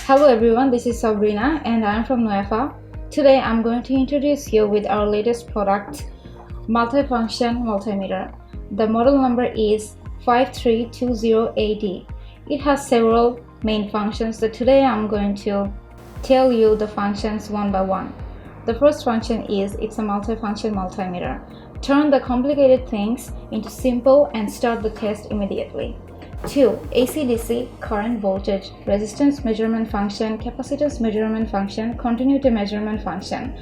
Hello everyone, this is Sabrina and I am from NOYAFA. Today I'm going to introduce you with our latest product, multifunction multimeter. The model number is 5330AD. It has several main functions, so today I'm going to tell you the functions one by one. The first function is it's a multifunction multimeter. Turn the complicated things into simple and start the test immediately. 2. AC/DC current voltage, resistance measurement function, capacitance measurement function, continuity measurement function,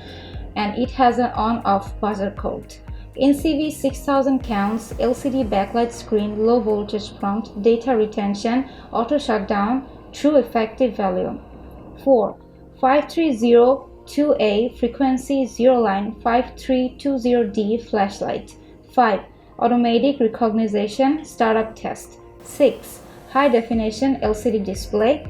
and it has an on-off buzzer code. NCV 6000 counts, LCD backlight screen, low voltage prompt, data retention, auto shutdown, true effective value. 4. 5330A frequency 0 line 5320D flashlight. 5. Automatic recognition startup test. 6. High definition LCD display.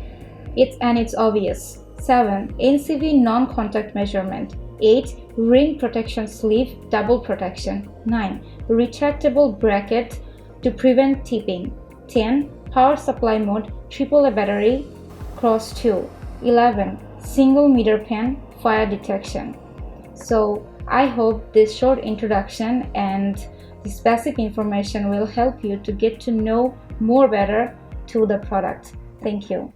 It's obvious. 7. NCV non-contact measurement. 8. Ring protection sleeve double protection. 9. Retractable bracket to prevent tipping. 10. Power supply mode AAA battery cross 2. 11. Single meter pen fire detection. So I hope this short introduction and this basic information will help you to get to know more better to the product. Thank you.